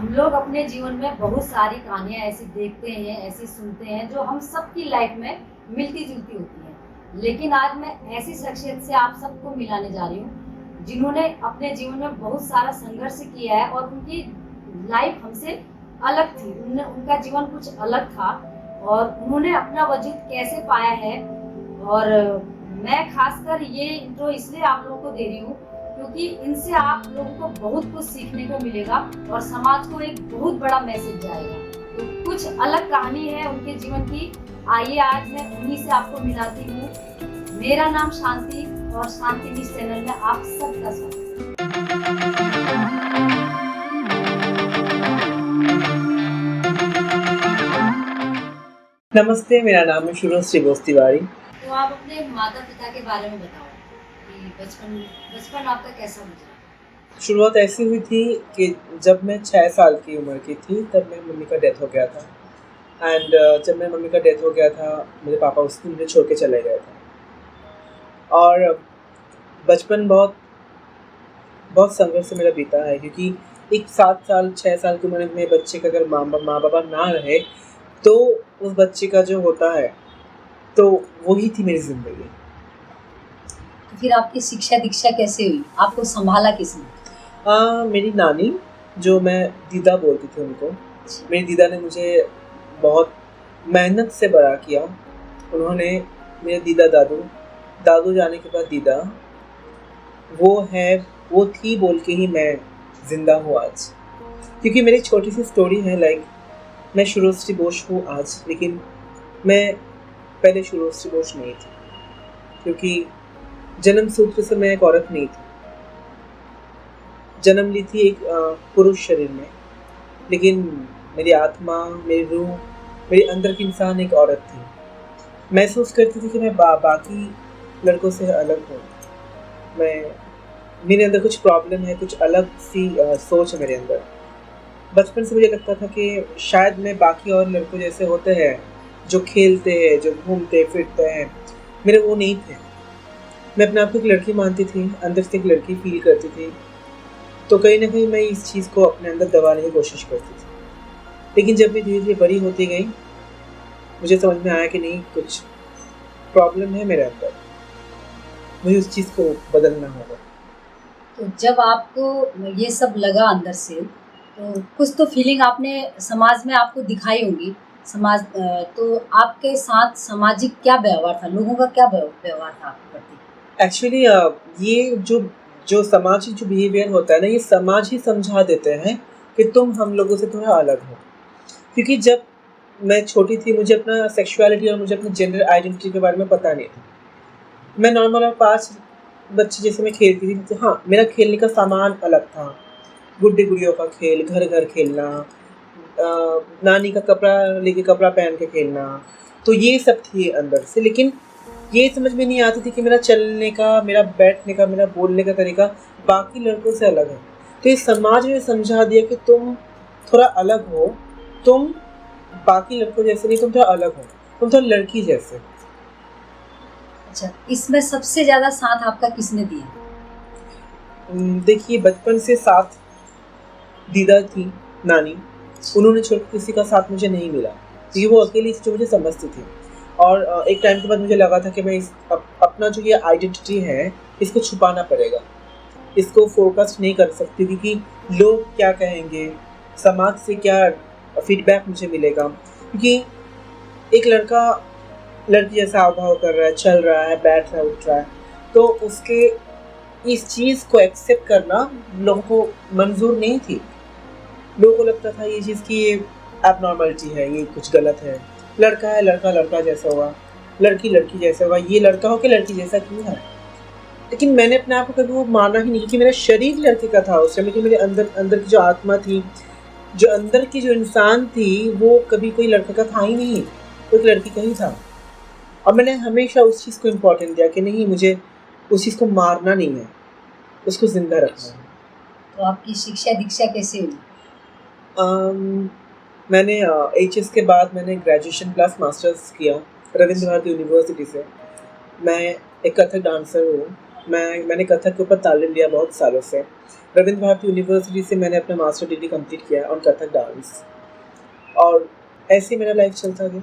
हम लोग अपने जीवन में बहुत सारी कहानियाँ ऐसी देखते हैं, ऐसी सुनते हैं जो हम सबकी लाइफ में मिलती जुलती होती हैं। लेकिन आज मैं ऐसी शख्सियत से आप सबको मिलाने जा रही हूँ जिन्होंने अपने जीवन में बहुत सारा संघर्ष किया है और उनकी लाइफ हमसे अलग थी। उनका जीवन कुछ अलग था और उन्होंने अपना वजूद कैसे पाया है। और मैं खासकर ये इंट्रो इसलिए आप लोगों को दे रही हूँ क्योंकि इनसे आप लोगों को बहुत कुछ सीखने को मिलेगा और समाज को एक बहुत बड़ा मैसेज जाएगा। तो कुछ अलग कहानी है उनके जीवन की। आइए आज मैं उन्हीं से आपको मिलाती हूँ। मेरा नाम शांति और शांति न्यूज़ चैनल में आप सबका स्वागत है। नमस्ते, मेरा नाम है शुभश्री बोस तिवारी। तो आप अपने माता पिता के बारे में बताओ कि बचपन आपका कैसा गुजरा? शुरुआत ऐसी हुई थी कि जब मैं 6 साल की उम्र की थी तब मेरी मम्मी का डेथ हो गया था। एंड जब मेरी मम्मी का डेथ हो गया था मेरे पापा उस दिन मुझे छोड़ के चले गए थे। और बचपन बहुत बहुत संघर्ष से मेरा बीता है, क्योंकि एक 7 साल 6 साल की उम्र में बच्चे का अगर माँ बाबा ना रहे तो उस बच्चे का जो होता है तो वही थी मेरी ज़िंदगी। तो फिर आपकी शिक्षा दीक्षा कैसे हुई? आपको संभाला किसने? मेरी नानी, जो मैं दीदा बोलती थी उनको, मेरी दीदा ने मुझे बहुत मेहनत से बड़ा किया। उन्होंने मेरे दादू जाने के बाद दीदा वो थी बोल के ही मैं ज़िंदा हूँ आज। क्योंकि मेरी छोटी सी स्टोरी है, मैं शुभश्री बोस हूँ आज, लेकिन मैं पहले शुभश्री बोस नहीं थी, क्योंकि जन्म सूत्र से मैं एक औरत नहीं थी। जन्म ली थी एक पुरुष शरीर में, लेकिन मेरी आत्मा, मेरी रूह, मेरी अंदर की इंसान एक औरत थी। महसूस करती थी कि मैं बाकी लड़कों से अलग हूँ। मेरे अंदर कुछ प्रॉब्लम है, कुछ अलग सी सोच है मेरे अंदर। बचपन से मुझे लगता था कि शायद मैं बाकी और लड़कों जैसे होते हैं जो खेलते हैं, जो घूमते फिरते हैं, मेरे वो नहीं थे। मैं अपने आप को एक लड़की मानती थी, अंदर से एक लड़की फील करती थी। तो कहीं ना कहीं मैं इस चीज़ को अपने अंदर दबाने की कोशिश करती थी। लेकिन जब मैं धीरे धीरे बड़ी होती गई, मुझे समझ में आया कि नहीं, कुछ प्रॉब्लम है मेरे अंदर, मुझे उस चीज़ को बदलना होगा। तो जब आपको ये सब लगा अंदर से, तो कुछ तो फीलिंग आपने समाज में आपको दिखाई होगी। तो आपके साथ सामाजिक क्या व्यवहार था, लोगों का क्या व्यवहार था आपके प्रति? एक्चुअली ये जो सामाजिक जो बिहेवियर होता है ना, ये समाज ही समझा देते हैं कि तुम हम लोगों से थोड़ा अलग हो। क्योंकि जब मैं छोटी थी, मुझे अपना सेक्सुअलिटी और मुझे अपने जेंडर आइडेंटिटी के बारे में पता नहीं था। मैं नॉर्मल और 5 बच्चे जैसे मैं खेलती थी। हाँ, मेरा खेलने का सामान अलग था। गुड्डी गुड़ियों का खेल, घर घर खेलना, नानी का कपड़ा पहन के खेलना, तो ये सब थी अंदर से। लेकिन ये समझ में नहीं आती थी कि मेरा चलने का, मेरा बैठने का, मेरा बोलने का तरीका बाकी लड़कों से अलग है। तो ये समाज ने समझा दिया कि तुम थोड़ा अलग हो, तुम बाकी लड़कों जैसे नहीं, तुम थोड़ा अलग हो, तुम थोड़ा लड़की जैसे। अच्छा, इसमें सबसे ज़्यादा साथ आपका किसने दिया? देखिए, बचपन से साथ दीदा थी, नानी, उन्होंने छोड़ किसी का साथ मुझे नहीं मिला, क्योंकि वो अकेली जो मुझे समझती थी। और एक टाइम के बाद मुझे लगा था कि मैं अपना जो ये आइडेंटिटी है, इसको छुपाना पड़ेगा, इसको फोकस नहीं कर सकती, क्योंकि लोग क्या कहेंगे, समाज से क्या फीडबैक मुझे मिलेगा। क्योंकि एक लड़का लड़की जैसा हाव भाव कर रहा है, चल रहा है, बैठ रहा है, उठ रहा है, तो उसके इस चीज़ को एक्सेप्ट करना लोगों को मंजूर नहीं थी। लोगों को लगता था ये चीज़ की ये एबनॉर्मलिटी है, ये कुछ गलत है। लड़का है, लड़का जैसा हुआ, लड़की जैसा हुआ, ये लड़का हो के लड़की जैसा क्यों है? लेकिन मैंने अपने आप को कभी वो माना ही नहीं कि मेरा शरीर लड़के का था उस समय, कि मेरे अंदर की जो आत्मा थी, जो अंदर की जो इंसान थी, वो कभी कोई लड़के का था ही नहीं, वो एक लड़की का ही था। और मैंने हमेशा उस चीज़ को इम्पोर्टेंट दिया कि नहीं, मुझे उस चीज़ को मारना नहीं है, उसको ज़िंदा रखना है। तो आपकी शिक्षा दीक्षा कैसे हुई? मैंने HS के बाद मैंने ग्रेजुएशन प्लस मास्टर्स किया रविंद्र भारती यूनिवर्सिटी से। मैं एक कथक डांसर हूँ। मैंने कथक के ऊपर तालीम लिया बहुत सालों से। रविंद्र भारती यूनिवर्सिटी से मैंने अपना मास्टर डिग्री कंप्लीट किया ऑन कथक डांस, और ऐसे मेरा लाइफ चलता गया।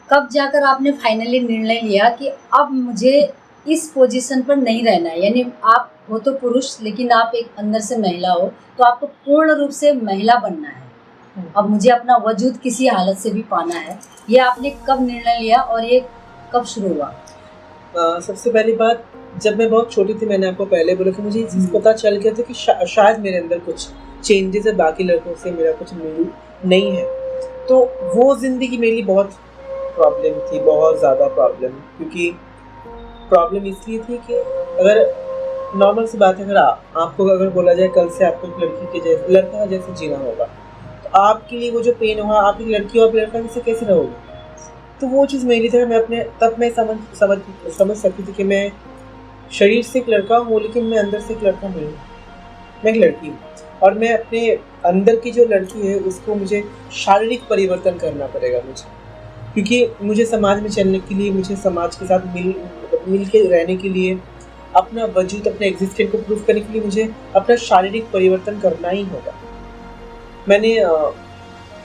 कब जाकर आपने फाइनली निर्णय लिया कि अब मुझे इस पोजीशन पर नहीं रहना है, यानी आप हो तो पुरुष लेकिन आप एक अंदर से महिला हो, तो आपको पूर्ण रूप से महिला बनना है, अब मुझे अपना वजूद किसी हालत से भी पाना है, ये आपने कब निर्णय लिया और ये कब शुरू हुआ? सबसे पहली बात, जब मैं बहुत छोटी थी, मैंने आपको पहले बोला कि मुझे ये चीज़ पता चल गया था कि शायद मेरे अंदर कुछ चेंजेस है, बाकी लड़कों से मेरा कुछ नहीं है। तो वो ज़िंदगी मेरे लिए बहुत प्रॉब्लम थी, बहुत ज़्यादा प्रॉब्लम, क्योंकि प्रॉब्लम इसलिए थी कि अगर नॉर्मल सी बात है, अगर आपको अगर बोला जाए कल से आपको एक लड़की के जैसे लड़का जैसे जीना होगा, तो आपके लिए वो जो पेन होगा, आप एक लड़की और लड़का से कैसे रहोगे? तो वो चीज़ मेरे लिए था। मैं अपने तब मैं समझ सकती थी कि मैं शरीर से एक लड़का हूँ, लेकिन मैं अंदर से एक लड़का नहीं हूँ, मैं एक लड़की हूँ, और मैं अपने अंदर की जो लड़की है उसको मुझे शारीरिक परिवर्तन करना पड़ेगा मुझे, क्योंकि मुझे समाज में चलने के लिए, मुझे समाज के साथ मिल के रहने के लिए, अपना वजूद, अपने एग्जिस्टेंस को प्रूव करने के लिए मुझे अपना शारीरिक परिवर्तन करना ही होगा। मैंने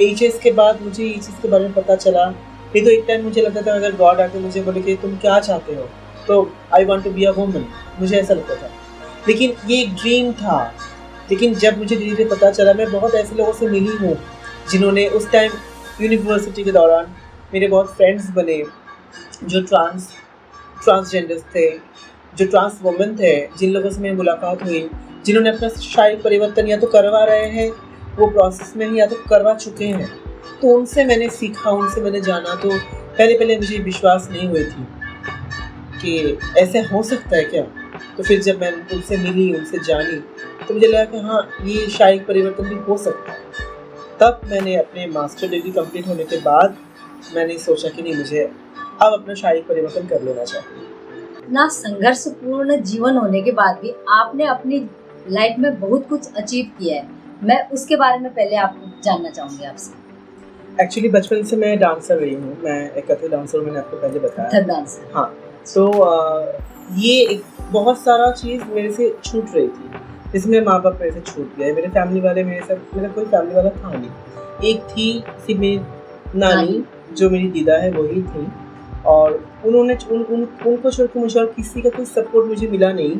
HS के बाद मुझे ये चीज़ के बारे में पता चला। नहीं तो एक टाइम मुझे लगता था अगर गॉड आके मुझे बोले कि तुम क्या चाहते हो, तो I want to be a woman, मुझे ऐसा लगता था, लेकिन ये एक ड्रीम था। लेकिन जब मुझे धीरे धीरे पता चला, मैं बहुत ऐसे लोगों से मिली हूँ जिन्होंने उस टाइम यूनिवर्सिटी के दौरान मेरे बहुत फ्रेंड्स बने जो ट्रांसजेंडर्स थे, जो ट्रांस वुमेन थे, जिन लोगों से मेरी मुलाकात हुई, जिन्होंने अपना शारीरिक परिवर्तन या तो करवा रहे हैं वो प्रोसेस में ही, या तो करवा चुके हैं। तो उनसे मैंने सीखा, उनसे मैंने जाना। तो पहले मुझे विश्वास नहीं हुई थी कि ऐसे हो सकता है क्या। तो फिर जब मैं उनसे मिली, उनसे जानी, तो मुझे लगा कि हाँ, ये शारीरिक परिवर्तन भी हो सकता है। तब मैंने अपने मास्टर डिग्री कंप्लीट होने के बाद मैंने सोचा कि नहीं, मुझे अब अपना शारीरिक परिवर्तन कर लेना चाहिए। ना संघर्षपूर्ण जीवन होने के बाद भी आपने अपनी लाइफ में बहुत कुछ अचीव किया है, मैं उसके बारे में पहले आपको जानना चाहूँगी आपसे। एक्चुअली बचपन से मैं डांसर रही हूँ, मैं एक कथक डांसर हूँ, मैंने आपको पहले बताया। कथक डांसर, हाँ। तो ये एक बहुत सारा चीज़ मेरे से छूट रही थी, जिसमें मेरे माँ बाप मेरे से छूट गए, मेरे फैमिली वाले मेरे साथ, मेरा कोई फैमिली वाला था नहीं। एक थी सिर्फ मेरी नानी, जो मेरी दीदा है, वही थी, और उन्होंने उनको छोड़ के मुझे और किसी का कोई सपोर्ट मुझे मिला नहीं।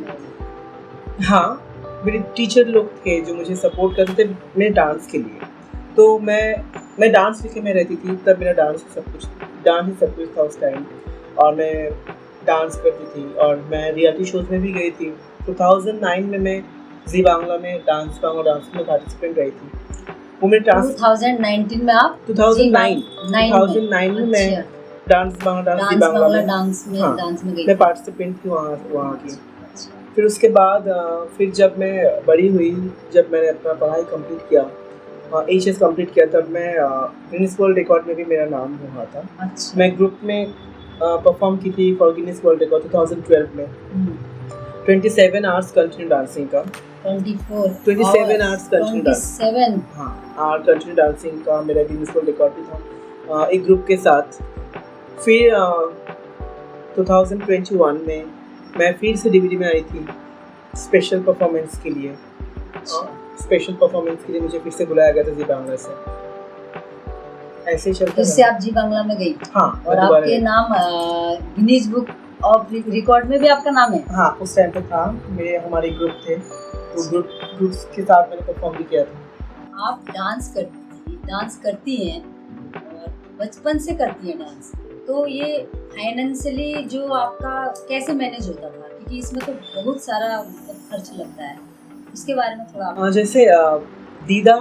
हाँ, मेरे टीचर लोग थे जो मुझे सपोर्ट करते थे मेरे डांस के लिए। तो मैं डांस लेके मैं रहती थी, तब मेरा डांस ही सब कुछ था उस टाइम, और मैं डांस करती थी, और मैं रियलिटी शोज़ में भी गई थी। 2009 में मैं जी बांग्ला में डांस में पार्टिसिपेंट रही थी। वो मेरे 2019 में आप 2009 में मैं डांस बांग्ला डांस में गई, मैं पार्टिसिपेंट थी वहाँ की। फिर उसके बाद फिर जब मैं बड़ी हुई, जब मैंने अपना पढ़ाई कंप्लीट किया, HS कंप्लीट किया, तब मैं गिनीज वर्ल्ड रिकॉर्ड में भी मेरा नाम हुआ था। अच्छा। मैं ग्रुप में परफॉर्म की थी फॉर गिनीज वर्ल्ड रिकॉर्ड 2012 में। 27 आवर्स कंटिन्यू डांसिंग का, 27 आवर्स कंटिन्यू डांसिंग, हाँ, कंटिन्यू डांसिंग का मेरा गिनीज वर्ल्ड रिकॉर्ड भी था एक ग्रुप के साथ। फिर 2021 में मैं फिर से DVD में आई थी स्पेशल परफॉर्मेंस के लिए। स्पेशल परफॉर्मेंस के लिए मुझे फिर से बुलाया गया था जी बांग्ला से। ऐसे ही चलता इससे आप जी बांग्ला में गई। हाँ, और आपके नाम गिनीज बुक ऑफ रिकॉर्ड में भी आपका नाम है। हाँ, उस टाइम पे था, मेरे हमारे ग्रुप थे, तो ग्रुप्स के साथ मैंने परफॉर्म भी किया था। आप डांस करती हैं और बचपन से करती हैं डांस, तो ये फाइनेंशियली जो आपका कैसे मैनेज होता था, क्योंकि इसमें तो बहुत सारा खर्च लगता है, उसके बारे में थोड़ा। जैसे दीदा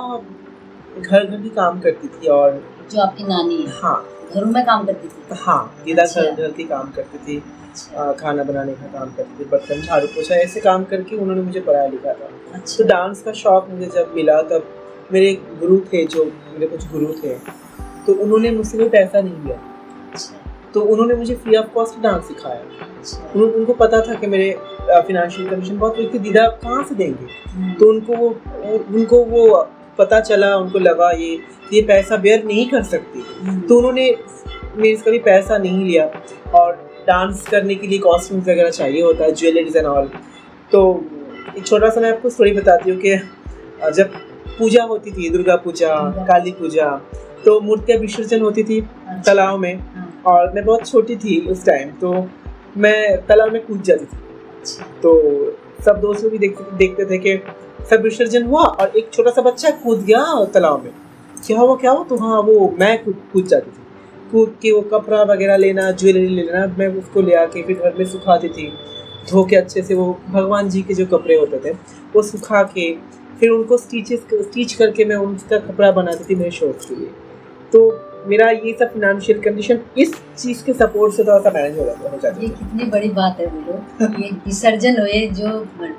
घर भी काम करती थी, और जो आपकी नानी, हाँ, घरों में काम करती थी। हाँ, दीदा घर की काम करती थी, खाना बनाने का काम करती थी, बर्तन झाड़ू पोछा ऐसे काम करके उन्होंने मुझे पढ़ाया लिखा था। अच्छा। तो डांस का शौक मुझे जब मिला, तब मेरे गुरु थे, जो मेरे कुछ गुरु थे, तो उन्होंने मुझसे कोई पैसा नहीं लिया। तो उन्होंने मुझे फ्री ऑफ कॉस्ट डांस सिखाया। उनको पता था कि मेरे फिनेंशियल कंडीशन बहुत वीक थी, दीदा कहाँ से देंगे। तो उनको वो पता चला, उनको लगा ये पैसा बेयर नहीं कर सकती, तो उन्होंने मेरे से कभी पैसा नहीं लिया। और डांस करने के लिए कॉस्ट्यूम्स वगैरह चाहिए होता है, ज्वेलरीज एंड ऑल, तो एक छोटा सा मैं आपको स्टोरी बताती हूँ कि जब पूजा होती थी, दुर्गा पूजा, काली पूजा, तो मूर्तियाँ विसर्जन होती थी तालाब में, और मैं बहुत छोटी थी उस टाइम, तो मैं तालाब में कूद जाती थी। तो सब दोस्त लोग भी देखते थे कि सब विसर्जन हुआ और एक छोटा सा बच्चा कूद गया तालाब में। क्या हुआ? तो हाँ, वो मैं कूद जाती थी। कूद के वो कपड़ा वगैरह लेना, ज्वेलरी लेना, मैं उसको ले आके फिर घर में सुखाती थी, धो के अच्छे से। वो भगवान जी के जो कपड़े होते थे वो सुखा के फिर उनको स्टिच करके मैं उनका कपड़ा बनाती थी मेरे शौक के लिए। तो मेरा ये सब फिनेंशियल कंडीशन इस चीज़ के सपोर्ट से थोड़ा सा मैनेज हो जाता है। ये कितनी बड़ी बात है बोलो। ये विसर्जन हुए जो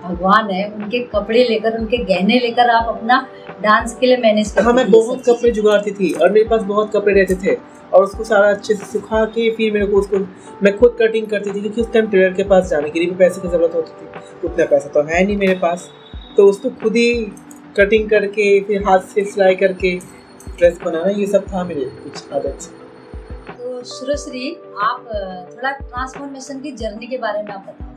भगवान है उनके कपड़े लेकर, उनके गहने लेकर आप अपना डांस के लिए मैनेज करती थी। हाँ, मैं बहुत कपड़े जुगाड़ती थी और मेरे पास बहुत कपड़े रहते थे, और उसको सारा अच्छे से सुखा के फिर मेरे को उसको मैं खुद कटिंग करती थी, क्योंकि उस टाइम टेलर के पास जाने के लिए भी पैसे की ज़रूरत होती थी। उतना पैसा तो है नहीं मेरे पास, तो उसको खुद ही कटिंग करके फिर हाथ से सिलाई करके ड्रेस बनाना, ये सब था मेरे कुछ आदत। तो सुरश्री, आप थोड़ा ट्रांसफॉर्मेशन की जर्नी के बारे में आप बताओ।